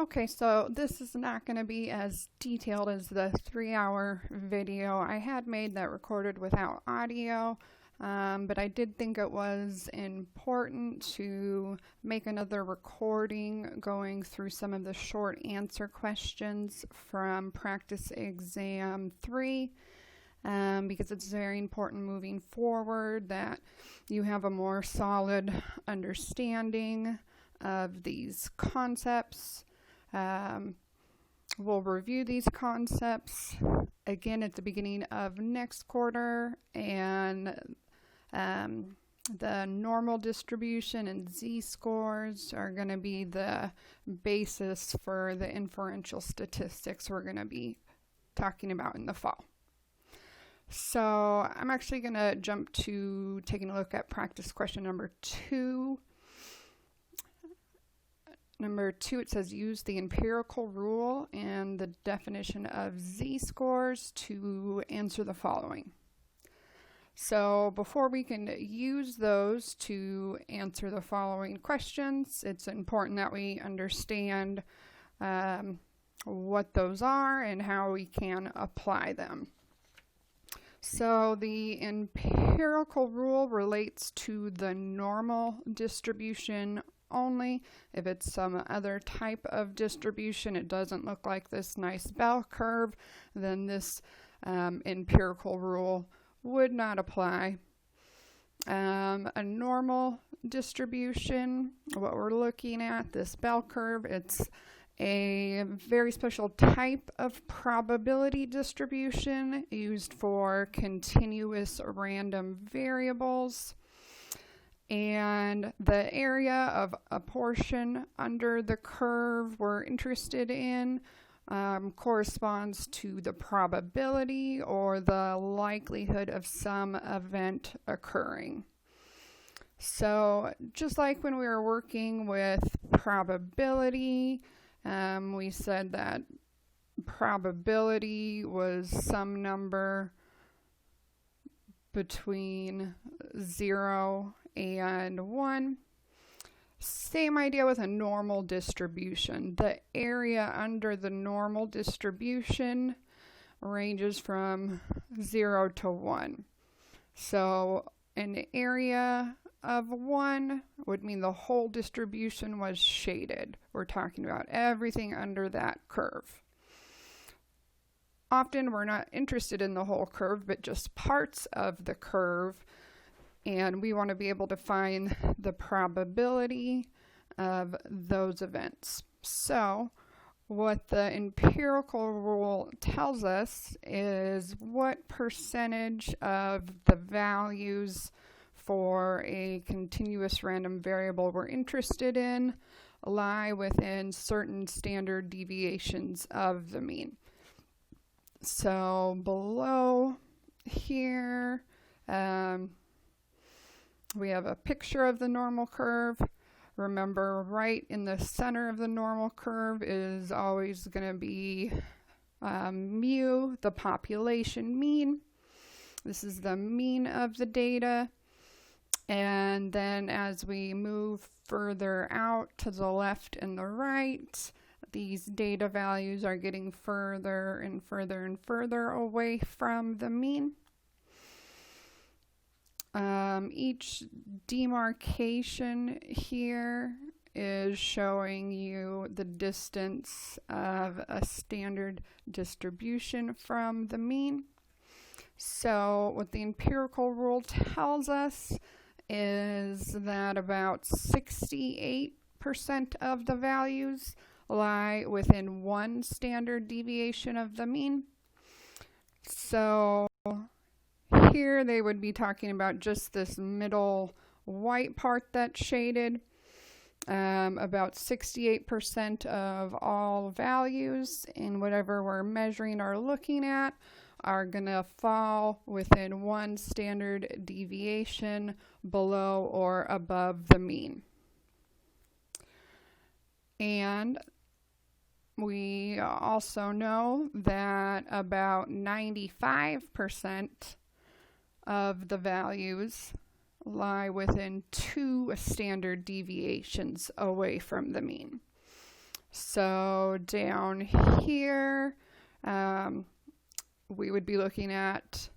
Okay, so this is not going to be as detailed as the 3-hour video I had made that recorded without audio, but I did think it was important to make another recording going through some of the short answer questions from Practice Exam 3. Because it's very important moving forward that you have a more solid understanding of these concepts. We'll review these concepts again at the beginning of next quarter, and the normal distribution and z-scores are going to be the basis for the inferential statistics we're going to be talking about in the fall. So I'm actually going to jump to taking a look at practice question number 2. Number 2, it says use the empirical rule and the definition of z-scores to answer the following. So before we can use those to answer the following questions, it's important that we understand what those are and how we can apply them. So the empirical rule relates to the normal distribution only. If it's some other type of distribution, it doesn't look like this nice bell curve, then this empirical rule would not apply. A normal distribution, what we're looking at, this bell curve, it's a very special type of probability distribution used for continuous random variables. And the area of a portion under the curve we're interested in corresponds to the probability or the likelihood of some event occurring. So just like when we were working with probability, we said that probability was some number between 0 and 1. Same idea with a normal distribution. The area under the normal distribution ranges from 0 to 1. So an area of 1 would mean the whole distribution was shaded. We're talking about everything under that curve. Often we're not interested in the whole curve, but just parts of the curve, and we want to be able to find the probability of those events. So what the empirical rule tells us is what percentage of the values for a continuous random variable we're interested in lie within certain standard deviations of the mean. So below here, we have a picture of the normal curve. Remember, right in the center of the normal curve is always going to be mu, the population mean. This is the mean of the data. And then as we move further out to the left and the right, these data values are getting further and further and further away from the mean. Each demarcation here is showing you the distance of a standard distribution from the mean. So what the empirical rule tells us is that about 68% of the values lie within one standard deviation of the mean. So here they would be talking about just this middle white part that's shaded. About 68% of all values in whatever we're measuring or looking at are going to fall within one standard deviation below or above the mean. And we also know that about 95% of the values lie within 2 standard deviations away from the mean. So down here, we would be looking at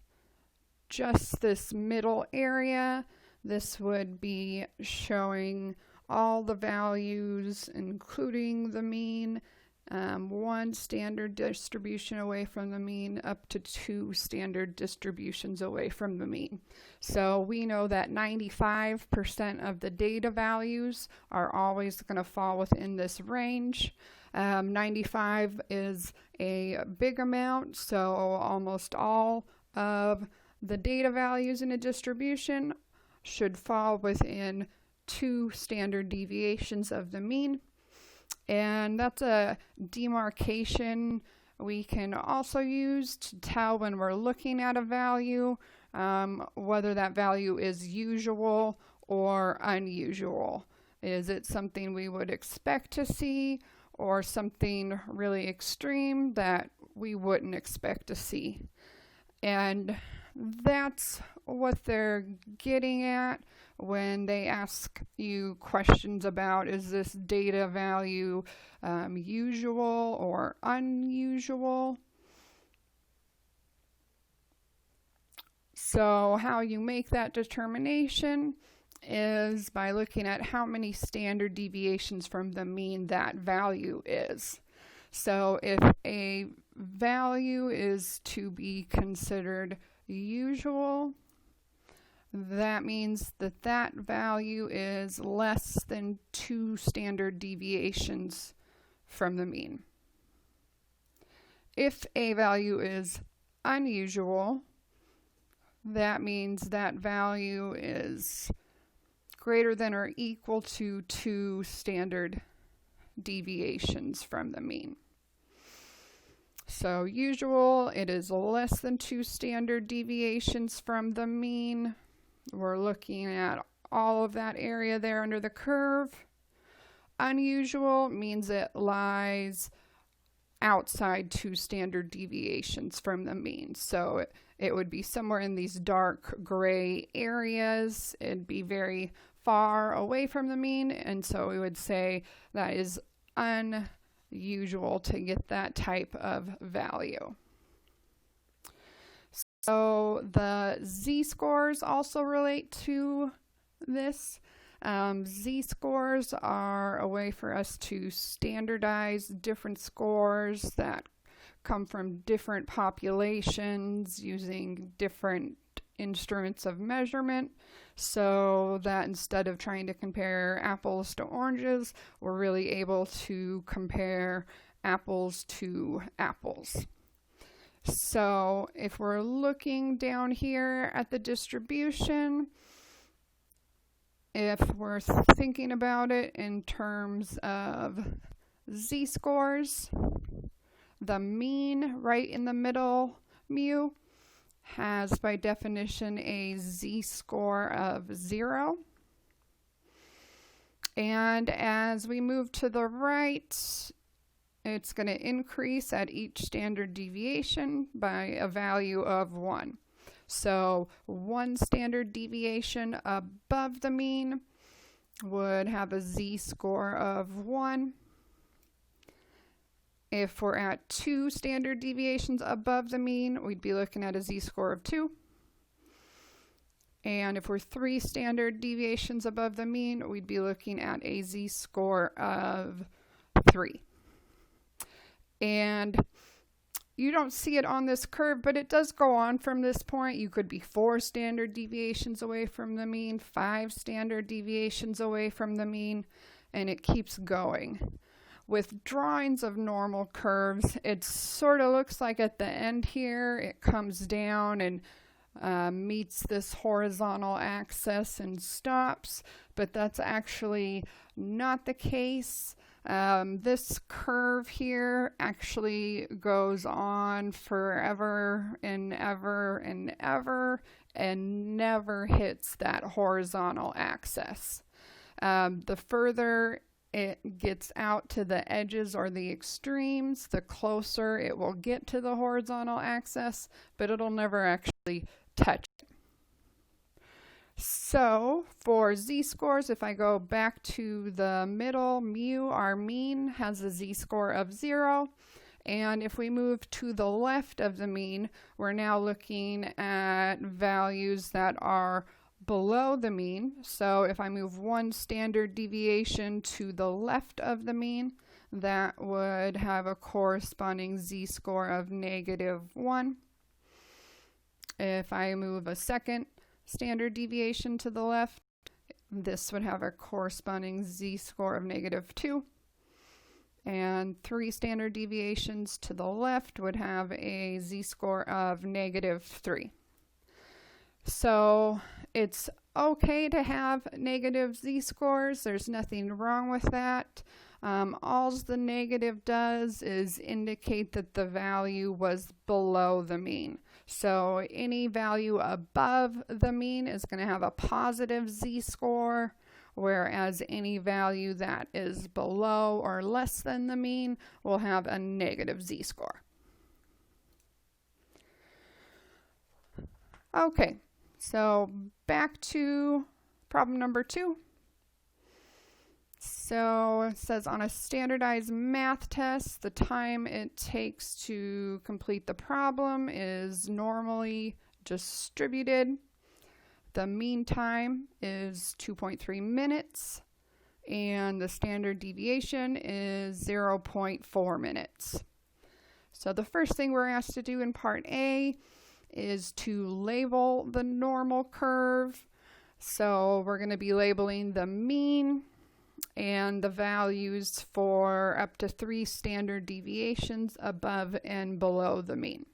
just this middle area. This would be showing all the values, including the mean, one standard distribution away from the mean, up to 2 standard distributions away from the mean. So we know that 95% of the data values are always going to fall within this range. 95 is a big amount, so almost all of the data values in a distribution should fall within 2 standard deviations of the mean. And that's a demarcation we can also use to tell when we're looking at a value, whether that value is usual or unusual. Is it something we would expect to see, or something really extreme that we wouldn't expect to see? And that's what they're getting at when they ask you questions about, is this data value usual or unusual? So how you make that determination is by looking at how many standard deviations from the mean that value is. So if a value is to be considered usual, that means that that value is less than 2 standard deviations from the mean. If a value is unusual, that means that value is greater than or equal to 2 standard deviations from the mean. So usual, it is less than 2 standard deviations from the mean. We're looking at all of that area there under the curve. Unusual means it lies outside 2 standard deviations from the mean. So it would be somewhere in these dark gray areas. It'd be very far away from the mean, and so we would say that is unusual to get that type of value. So the z-scores also relate to this. Z-scores are a way for us to standardize different scores that come from different populations using different instruments of measurement, so that instead of trying to compare apples to oranges, we're really able to compare apples to apples. So if we're looking down here at the distribution, if we're thinking about it in terms of z-scores, the mean right in the middle, mu, has by definition a z-score of 0. And as we move to the right, it's going to increase at each standard deviation by a value of 1. So 1 standard deviation above the mean would have a z-score of 1. If we're at 2 standard deviations above the mean, we'd be looking at a z-score of 2. And if we're 3 standard deviations above the mean, we'd be looking at a z-score of 3. And you don't see it on this curve, but it does go on from this point. You could be 4 standard deviations away from the mean, 5 standard deviations away from the mean, and it keeps going. With drawings of normal curves, it sort of looks like at the end here, it comes down and meets this horizontal axis and stops, but that's actually not the case. This curve here actually goes on forever and ever and ever and never hits that horizontal axis. The further it gets out to the edges or the extremes, the closer it will get to the horizontal axis, but it'll never actually touch it. So for z-scores, if I go back to the middle, mu, our mean, has a z-score of 0. And if we move to the left of the mean, we're now looking at values that are below the mean. So if I move 1 standard deviation to the left of the mean, that would have a corresponding z-score of -1. If I move a second standard deviation to the left, this would have a corresponding z-score of -2. And 3 standard deviations to the left would have a z-score of -3. So it's okay to have negative z-scores. There's nothing wrong with that. All the negative does is indicate that the value was below the mean. So any value above the mean is going to have a positive z-score, whereas any value that is below or less than the mean will have a negative z-score. Okay, so back to problem number 2. So it says on a standardized math test, the time it takes to complete the problem is normally distributed. The mean time is 2.3 minutes, and the standard deviation is 0.4 minutes. So the first thing we're asked to do in part A is to label the normal curve. So we're going to be labeling the mean and the values for up to 3 standard deviations above and below the mean.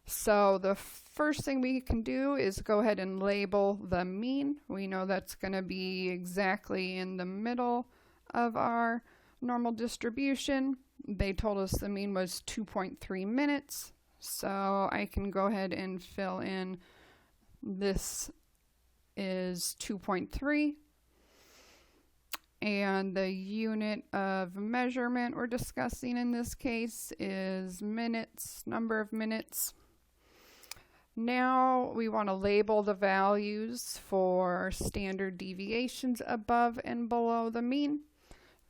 So the first thing we can do is go ahead and label the mean. We know that's going to be exactly in the middle of our normal distribution. They told us the mean was 2.3 minutes. So I can go ahead and fill in this is 2.3. And the unit of measurement we're discussing in this case is minutes, number of minutes. Now we want to label the values for standard deviations above and below the mean.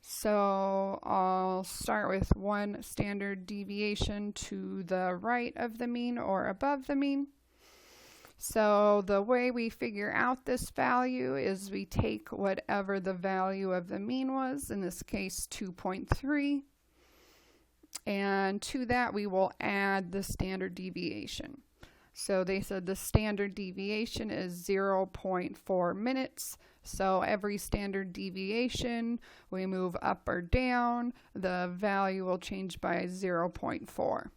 So I'll start with 1 standard deviation to the right of the mean or above the mean. So the way we figure out this value is we take whatever the value of the mean was, in this case 2.3, and to that we will add the standard deviation. So they said the standard deviation is 0.4 minutes. So every standard deviation we move up or down, the value will change by 0.4.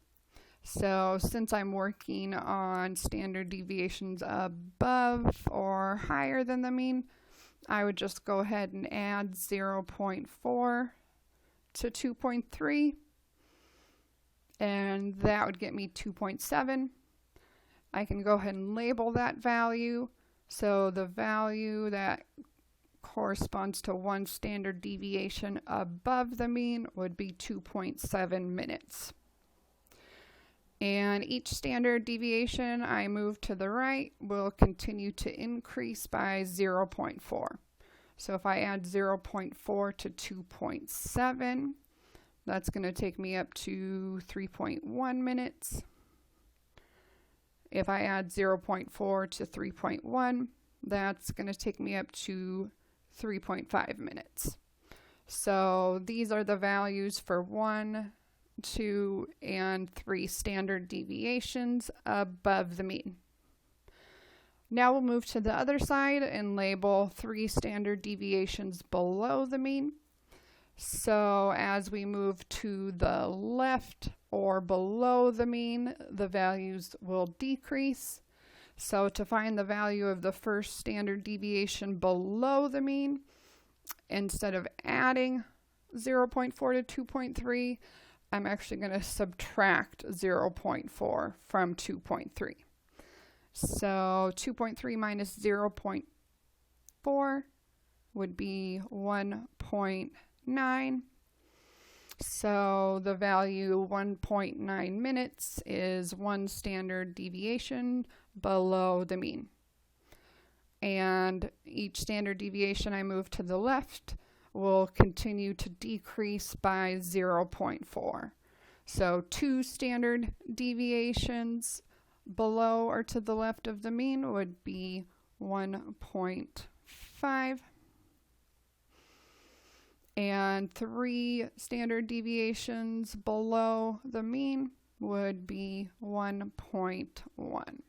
So since I'm working on standard deviations above or higher than the mean, I would just go ahead and add 0.4 to 2.3, and that would get me 2.7. I can go ahead and label that value. So the value that corresponds to 1 standard deviation above the mean would be 2.7 minutes. And each standard deviation I move to the right will continue to increase by 0.4. So if I add 0.4 to 2.7, that's going to take me up to 3.1 minutes. If I add 0.4 to 3.1, that's going to take me up to 3.5 minutes. So these are the values for 1, 2, and 3 standard deviations above the mean. Now we'll move to the other side and label 3 standard deviations below the mean. So as we move to the left or below the mean, the values will decrease. So to find the value of the first standard deviation below the mean, instead of adding 0.4 to 2.3, I'm actually going to subtract 0.4 from 2.3. So 2.3 minus 0.4 would be 1.9. So the value 1.9 minutes is 1 standard deviation below the mean. and each standard deviation I move to the left will continue to decrease by 0.4. So 2 standard deviations below or to the left of the mean would be 1.5. And 3 standard deviations below the mean would be 1.1.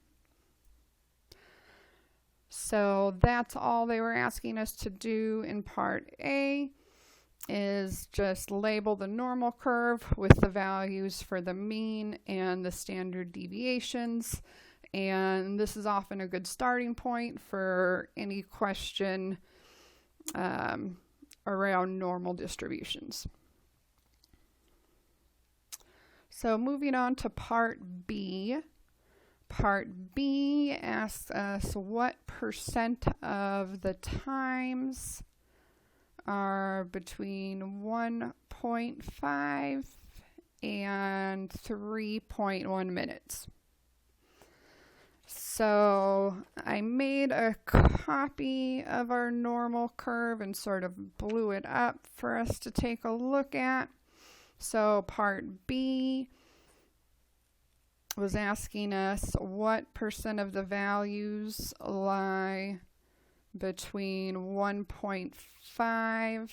So that's all they were asking us to do in part A, is just label the normal curve with the values for the mean and the standard deviations. And this is often a good starting point for any question around normal distributions. So moving on to part B. Part B asks us what percent of the times are between 1.5 and 3.1 minutes. So I made a copy of our normal curve and sort of blew it up for us to take a look at. So part B was asking us what percent of the values lie between 1.5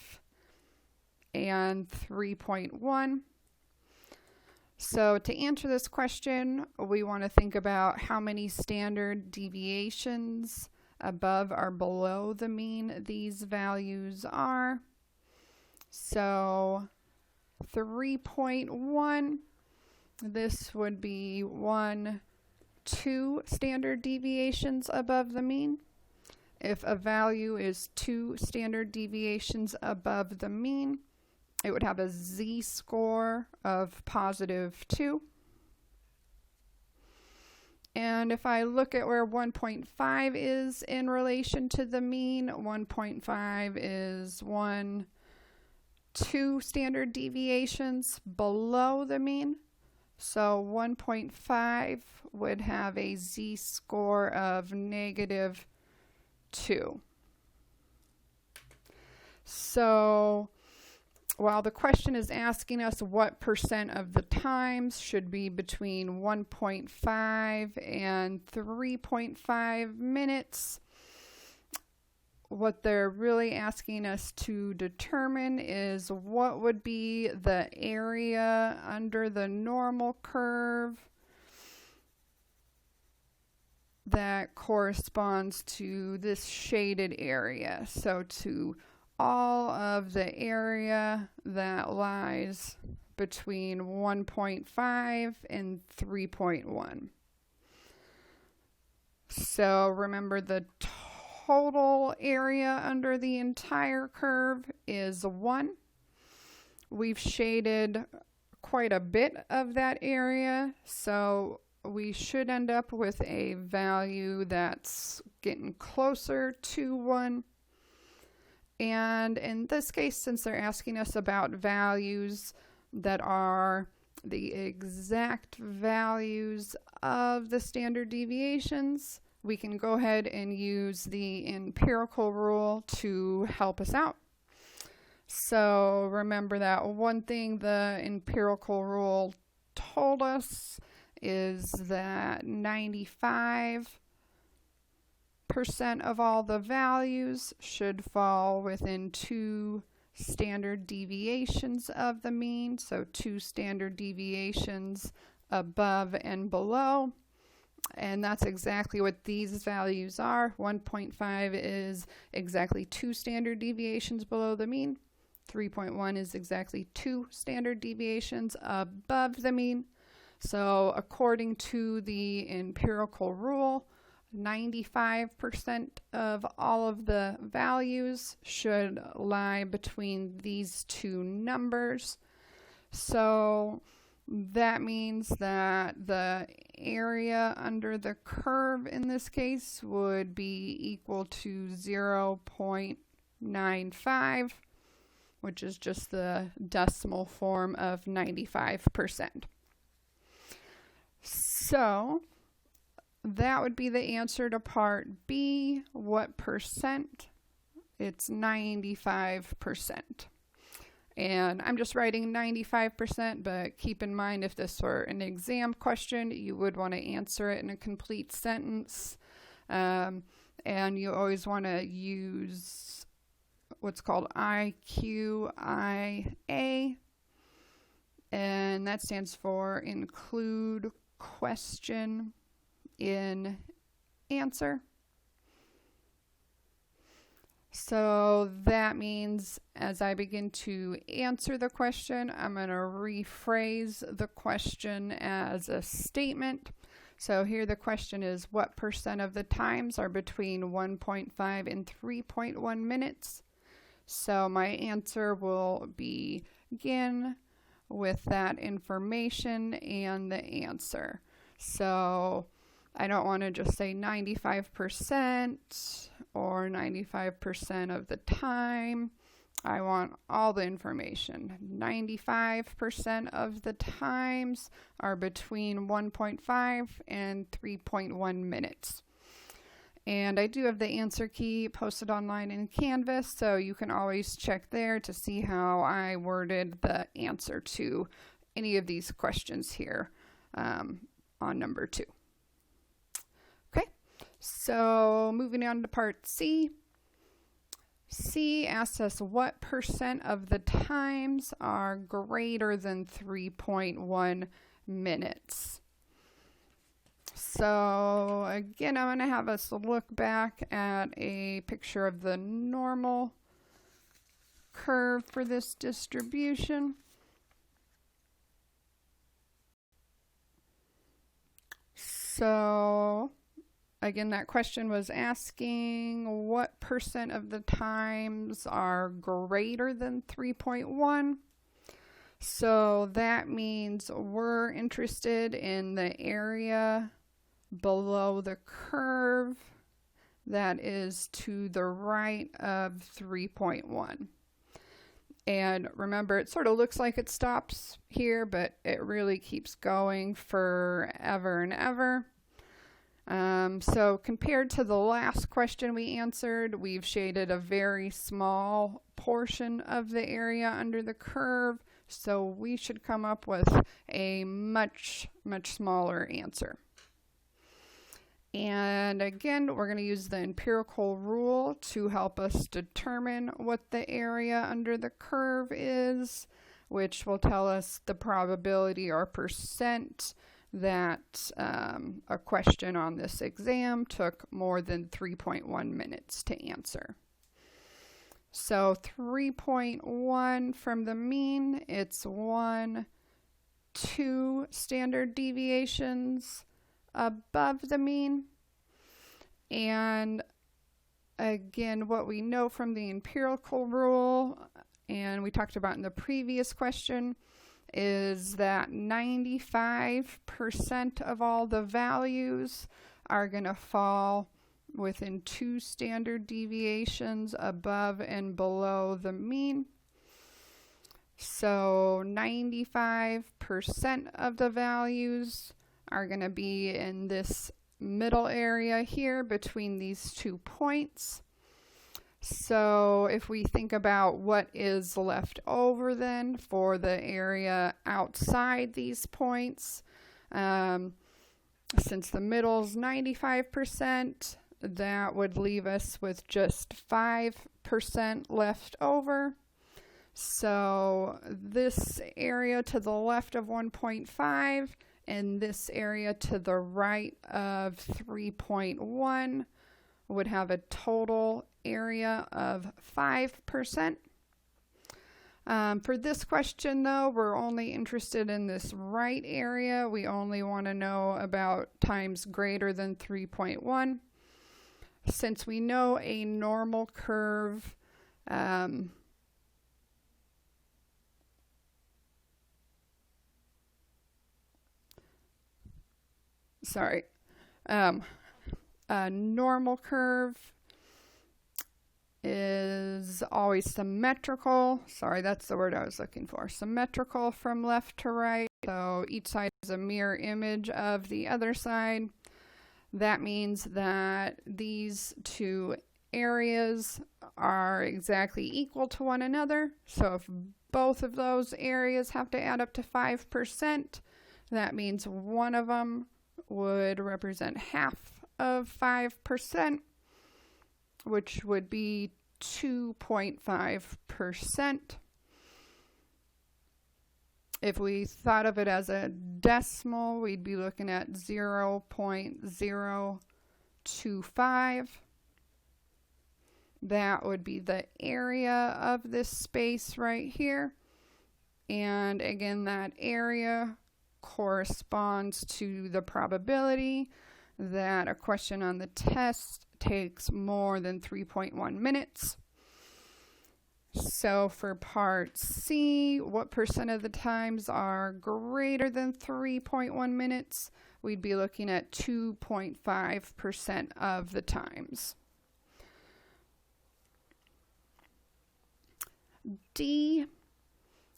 and 3.1. So to answer this question, we want to think about how many standard deviations above or below the mean these values are. So 3.1, this would be 2 standard deviations above the mean. If a value is 2 standard deviations above the mean, it would have a z-score of +2. And if I look at where 1.5 is in relation to the mean, 1.5 is 2 standard deviations below the mean. So 1.5 would have a z-score of -2. So while the question is asking us what percent of the times should be between 1.5 and 3.5 minutes, what they're really asking us to determine is what would be the area under the normal curve that corresponds to this shaded area. So to all of the area that lies between 1.5 and 3.1. So remember, the total area under the entire curve is 1. We've shaded quite a bit of that area, so we should end up with a value that's getting closer to 1. And in this case, since they're asking us about values that are the exact values of the standard deviations, we can go ahead and use the empirical rule to help us out. So remember that one thing the empirical rule told us is that 95% of all the values should fall within 2 standard deviations of the mean, so 2 standard deviations above and below. And that's exactly what these values are. 1.5 is exactly 2 standard deviations below the mean. 3.1 is exactly 2 standard deviations above the mean. So according to the empirical rule, 95% of all of the values should lie between these 2 numbers. So that means that the area under the curve in this case would be equal to 0.95, which is just the decimal form of 95%. So that would be the answer to part B. What percent? It's 95%. And I'm just writing 95%, but keep in mind if this were an exam question, you would want to answer it in a complete sentence. And you always want to use what's called IQIA, and that stands for include question in answer. So that means as I begin to answer the question, I'm going to rephrase the question as a statement. So here the question is, what percent of the times are between 1.5 and 3.1 minutes? So my answer will begin with that information and the answer. So I don't want to just say 95% or 95% of the time. I want all the information. 95% of the times are between 1.5 and 3.1 minutes. And I do have the answer key posted online in Canvas, so you can always check there to see how I worded the answer to any of these questions here on number 2. Okay, so moving on to part C. C asks us what percent of the times are greater than 3.1 minutes. So again, I'm going to have us look back at a picture of the normal curve for this distribution. So again, that question was asking what percent of the times are greater than 3.1. So that means we're interested in the area below the curve that is to the right of 3.1. And remember, it sort of looks like it stops here, but it really keeps going forever and ever. So compared to the last question we answered, we've shaded a very small portion of the area under the curve, so we should come up with a much smaller answer. And again, we're going to use the empirical rule to help us determine what the area under the curve is, which will tell us the probability or percent that a question on this exam took more than 3.1 minutes to answer. So 3.1 from the mean, it's 1, 2 standard deviations above the mean. And again, what we know from the empirical rule, and we talked about in the previous question, is that 95% of all the values are going to fall within 2 standard deviations above and below the mean. So 95% of the values are going to be in this middle area here between these 2 points. So if we think about what is left over then for the area outside these points, since the middle is 95%, that would leave us with just 5% left over. So this area to the left of 1.5 and this area to the right of 3.1 would have a total area of 5%. For this question, though, we're only interested in this right area. We only want to know about times greater than 3.1. Since we know a normal curve a normal curve is always symmetrical. Sorry, that's the word I was looking for. Symmetrical from left to right. So each side is a mirror image of the other side. that means that these two areas are exactly equal to one another. So if both of those areas have to add up to 5%, that means one of them would represent half of 5%, which would be 2.5%. If we thought of it as a decimal, we'd be looking at 0.025. That would be the area of this space right here. And again, that area corresponds to the probability that a question on the test takes more than 3.1 minutes. So for part C, what percent of the times are greater than 3.1 minutes? We'd be looking at 2.5% of the times. D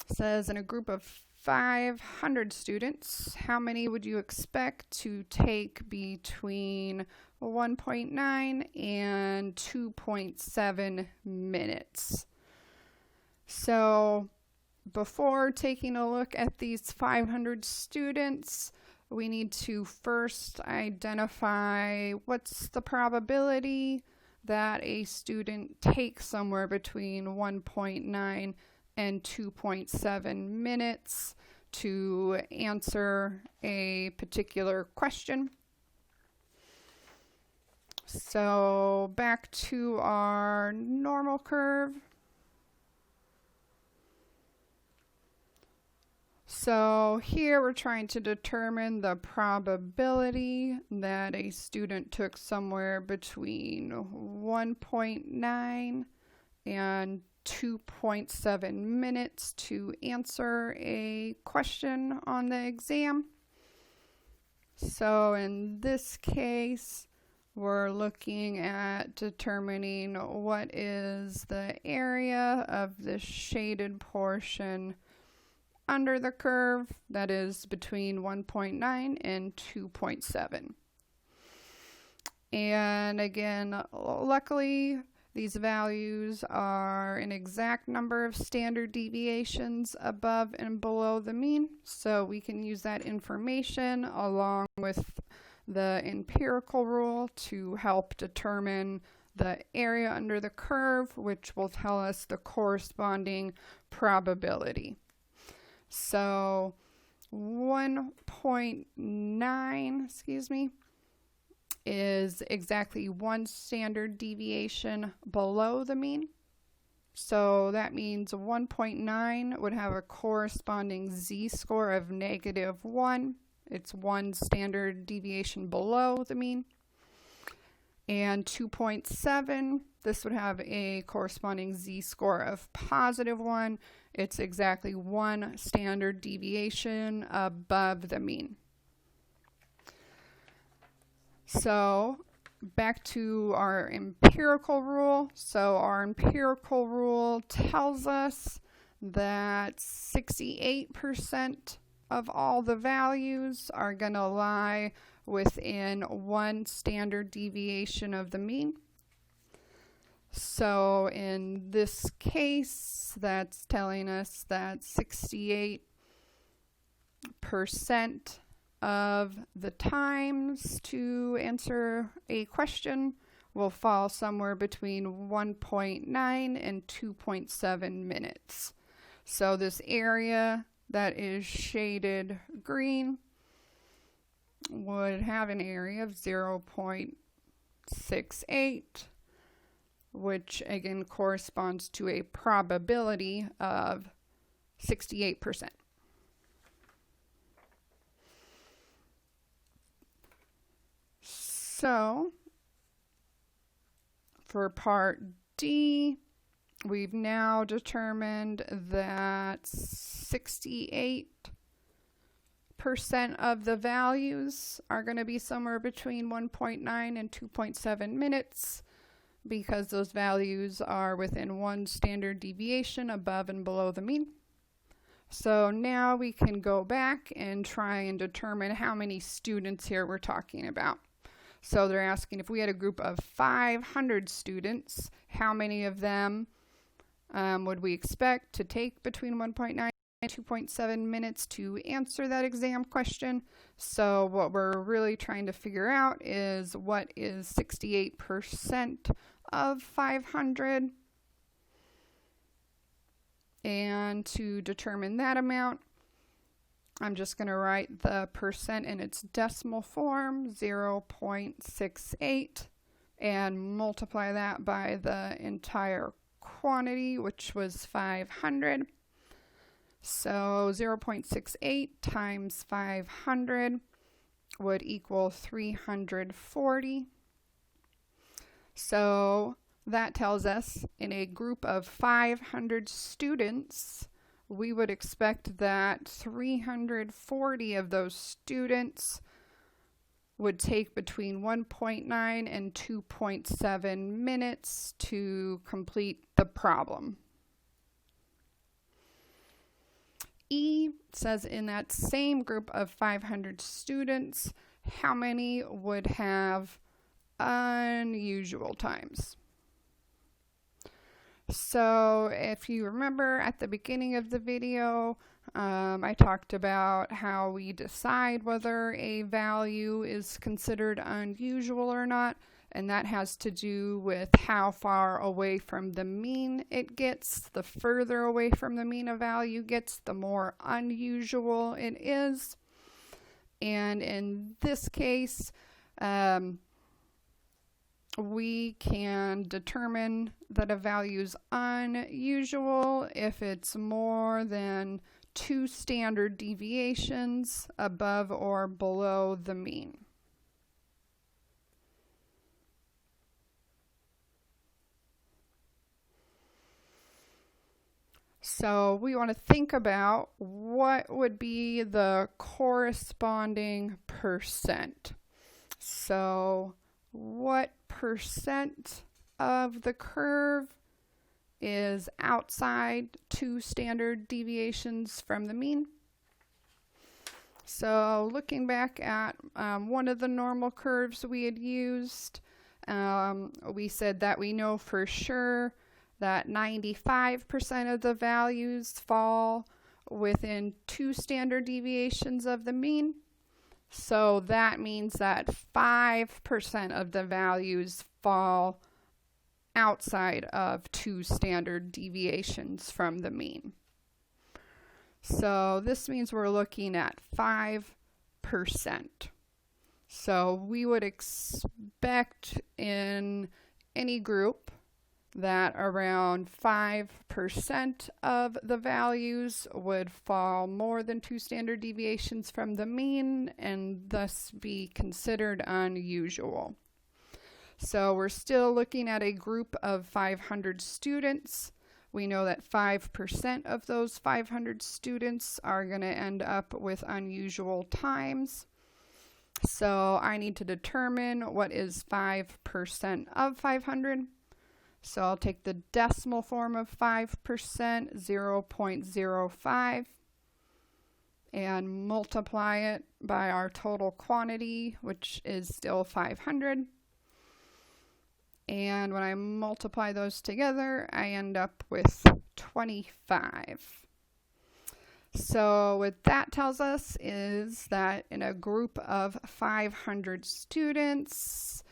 says in a group of 500 students, how many would you expect to take between 1.9 and 2.7 minutes? So before taking a look at these 500 students, we need to first identify what's the probability that a student takes somewhere between 1.9 and 2.7 minutes to answer a particular question. So back to our normal curve. So here we're trying to determine the probability that a student took somewhere between 1.9 and 2.7 minutes to answer a question on the exam. So in this case, we're looking at determining what is the area of the shaded portion under the curve, that is between 1.9 and 2.7. And again, luckily, these values are an exact number of standard deviations above and below the mean, so we can use that information along with the empirical rule to help determine the area under the curve, which will tell us the corresponding probability. So 1.9, is exactly one standard deviation below the mean. So that means 1.9 would have a corresponding z-score of -1. It's one standard deviation below the mean. And 2.7, this would have a corresponding z-score of +1. It's exactly one standard deviation above the mean. So back to our empirical rule. So our empirical rule tells us that 68% of all the values are going to lie within one standard deviation of the mean. So in this case, that's telling us that 68% of the times to answer a question will fall somewhere between 1.9 and 2.7 minutes. So this area that is shaded green would have an area of 0.68, which again corresponds to a probability of 68%. So for part D, we've now determined that 68% of the values are going to be somewhere between 1.9 and 2.7 minutes because those values are within one standard deviation above and below the mean. So now we can go back and try and determine how many students here we're talking about. So they're asking if we had a group of 500 students, how many of them would we expect to take between 1.9 and 2.7 minutes to answer that exam question? So what we're really trying to figure out is what is 68% of 500. And to determine that amount, I'm just going to write the percent in its decimal form, 0.68, and multiply that by the entire quantity, which was 500. So 0.68 times 500 would equal 340. So that tells us in a group of 500 students, we would expect that 340 of those students would take between 1.9 and 2.7 minutes to complete the problem. E says in that same group of 500 students, how many would have unusual times? So if you remember at the beginning of the video, I talked about how we decide whether a value is considered unusual or not, and that has to do with how far away from the mean it gets. The further away from the mean a value gets, the more unusual it is. And in this case, we can determine that a value is unusual if it's more than 2 standard deviations above or below the mean. So we want to think about what would be the corresponding percent. So what percent of the curve is outside 2 standard deviations from the mean? So looking back at one of the normal curves we had used, we said that we know for sure that 95% of the values fall within 2 standard deviations of the mean. So that means that 5% of the values fall outside of 2 standard deviations from the mean. So this means we're looking at 5%. So we would expect in any group that around 5% of the values would fall more than 2 standard deviations from the mean and thus be considered unusual. So we're still looking at a group of 500 students. We know that 5% of those 500 students are going to end up with unusual times. So I need to determine what is 5% of 500. So I'll take the decimal form of 5%, 0.05, and multiply it by our total quantity, which is still 500. And when I multiply those together, I end up with 25. So what that tells us is that in a group of 500 students,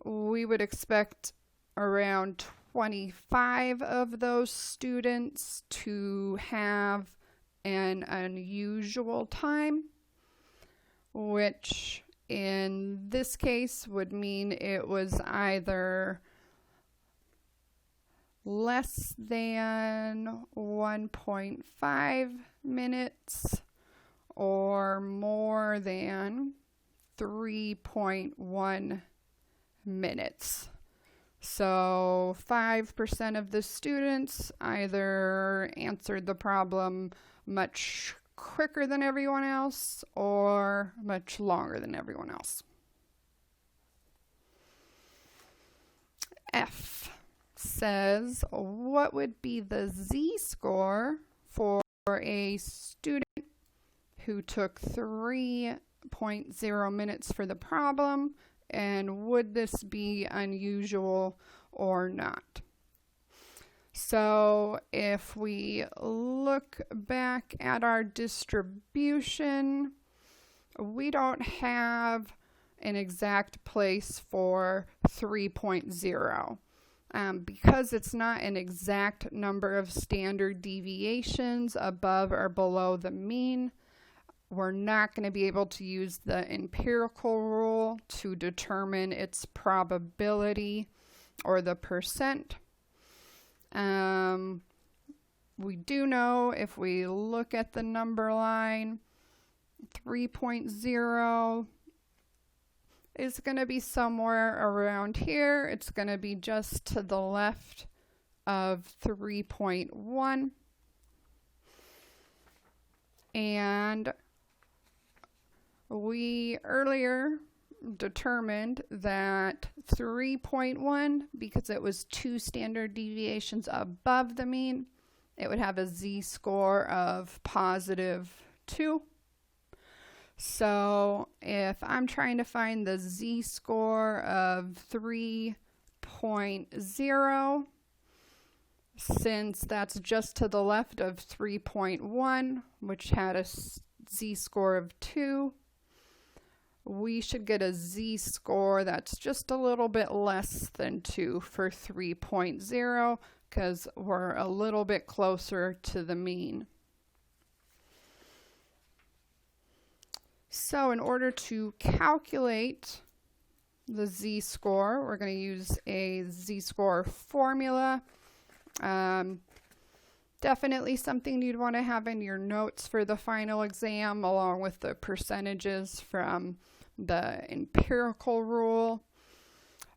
we would expect around 25 of those students to have an unusual time, which in this case would mean it was either less than 1.5 minutes or more than 3.1 minutes. So 5% of the students either answered the problem much quicker than everyone else or much longer than everyone else. F says, what would be the z-score for a student who took 3.0 minutes for the problem and would this be unusual or not? So if we look back at our distribution, we don't have an exact place for 3.0. Because it's not an exact number of standard deviations above or below the mean, we're not going to be able to use the empirical rule to determine its probability or the percent. We do know if we look at the number line, 3.0 is going to be somewhere around here. It's going to be just to the left of 3.1. And we earlier determined that 3.1, because it was 2 standard deviations above the mean, it would have a z-score of +2. So if I'm trying to find the z-score of 3.0, since that's just to the left of 3.1, which had a z-score of 2, we should get a z-score that's just a little bit less than 2 for 3.0 because we're a little bit closer to the mean. So in order to calculate the z-score, we're going to use a z-score formula. Definitely something you'd want to have in your notes for the final exam, along with the percentages from the empirical rule.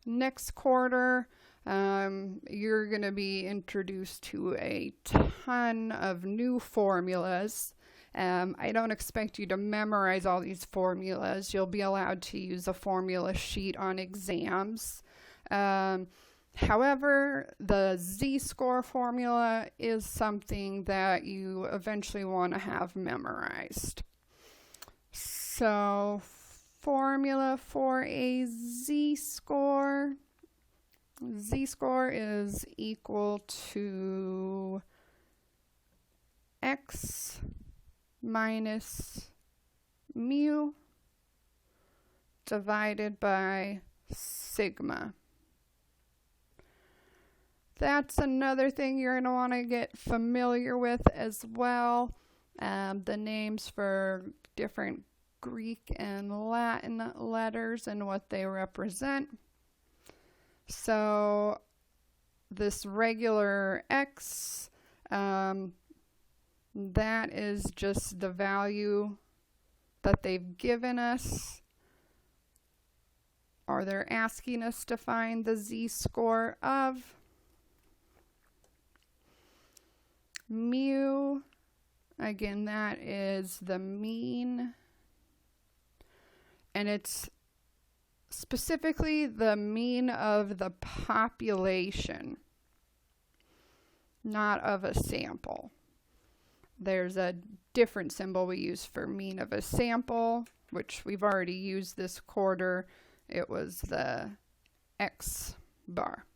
Next quarter, you're going to be introduced to a ton of new formulas. I don't expect you to memorize all these formulas. You'll be allowed to use a formula sheet on exams. However, the z-score formula is something that you eventually want to have memorized. So, formula for a z-score. Z-score is equal to x minus mu divided by sigma. That's another thing you're going to want to get familiar with as well. The names for different Greek and Latin letters and what they represent. So this regular x, that is just the value that they've given us, or they're asking us to find the z-score of. Mu, again, that is the mean, and it's specifically the mean of the population, not of a sample. There's a different symbol we use for mean of a sample, which we've already used this quarter. It was the x bar.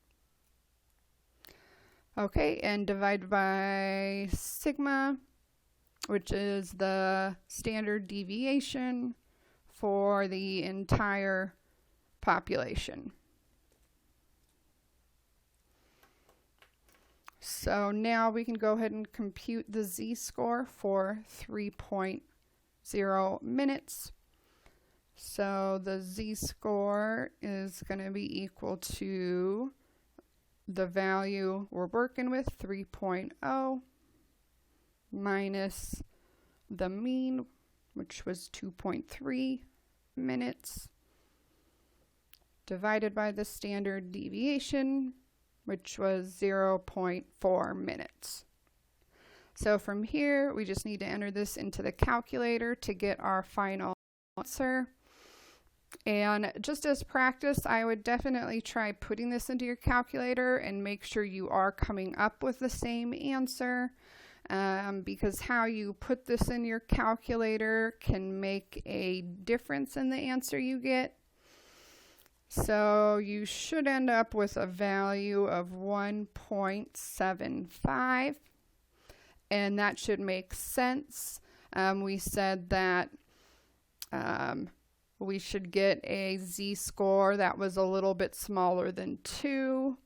Okay, and divide by sigma, which is the standard deviation for the entire population. So now we can go ahead and compute the z-score for 3.0 minutes. So the z-score is going to be equal to the value we're working with, 3.0, minus the mean, which was 2.3 minutes, divided by the standard deviation, which was 0.4 minutes. So from here, we just need to enter this into the calculator to get our final answer. And just as practice, I would definitely try putting this into your calculator and make sure you are coming up with the same answer, because how you put this in your calculator can make a difference in the answer you get. So you should end up with a value of 1.75, and that should make sense. We said that we should get a z-score that was a little bit smaller than 2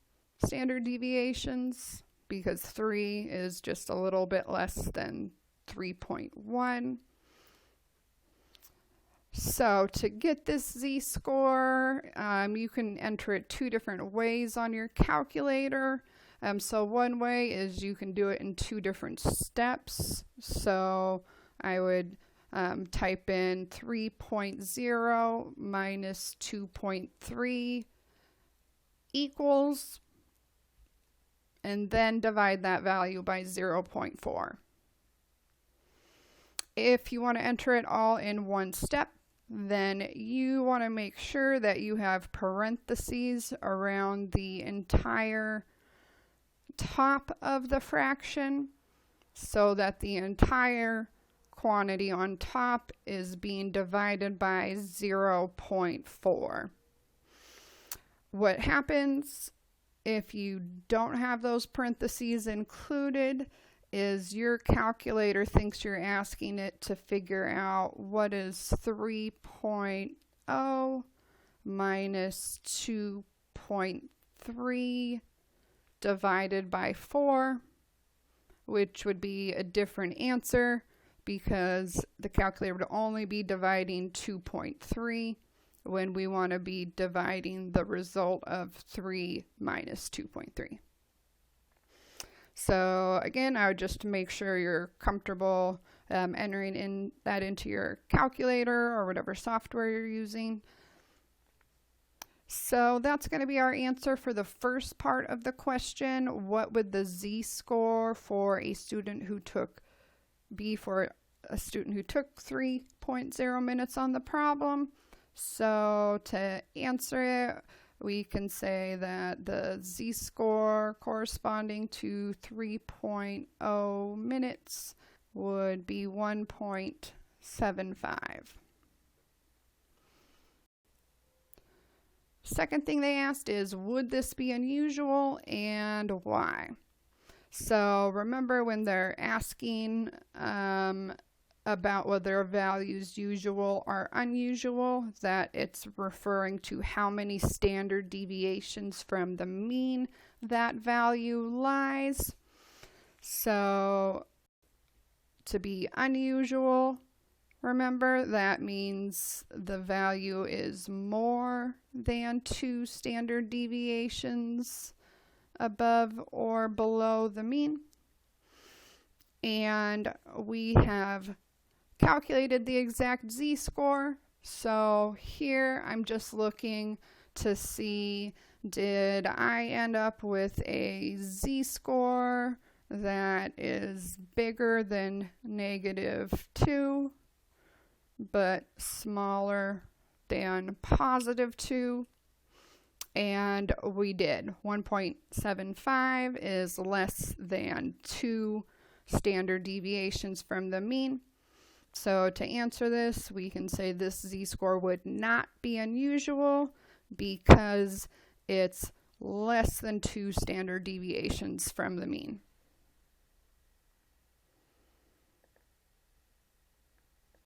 standard deviations, because 3 is just a little bit less than 3.1. So to get this z-score, you can enter it 2 different ways on your calculator. So one way is you can do it in 2 different steps. So I would type in 3.0 minus 2.3 equals, and then divide that value by 0.4. If you want to enter it all in one step, then you want to make sure that you have parentheses around the entire top of the fraction, so that the entire quantity on top is being divided by 0.4. What happens if you don't have those parentheses included is your calculator thinks you're asking it to figure out what is 3.0 minus 2.3 divided by 4, which would be a different answer because the calculator would only be dividing 2.3 when we want to be dividing the result of 3 minus 2.3. So again, I would just make sure you're comfortable entering that into your calculator or whatever software you're using. So that's going to be our answer for the first part of the question. What would the z-score for a student who took 3.0 minutes on the problem? So to answer it, we can say that the z-score corresponding to 3.0 minutes would be 1.75. Second thing they asked is, would this be unusual and why? So remember, when they're asking about whether a value is usual or unusual, that it's referring to how many standard deviations from the mean that value lies. So to be unusual, remember, that means the value is more than 2 standard deviations above or below the mean. And we have calculated the exact z-score. So here I'm just looking to see, did I end up with a z-score that is bigger than -2 but smaller than +2? And we did. 1.75 is less than 2 standard deviations from the mean. So to answer this, we can say this z-score would not be unusual because it's less than 2 standard deviations from the mean.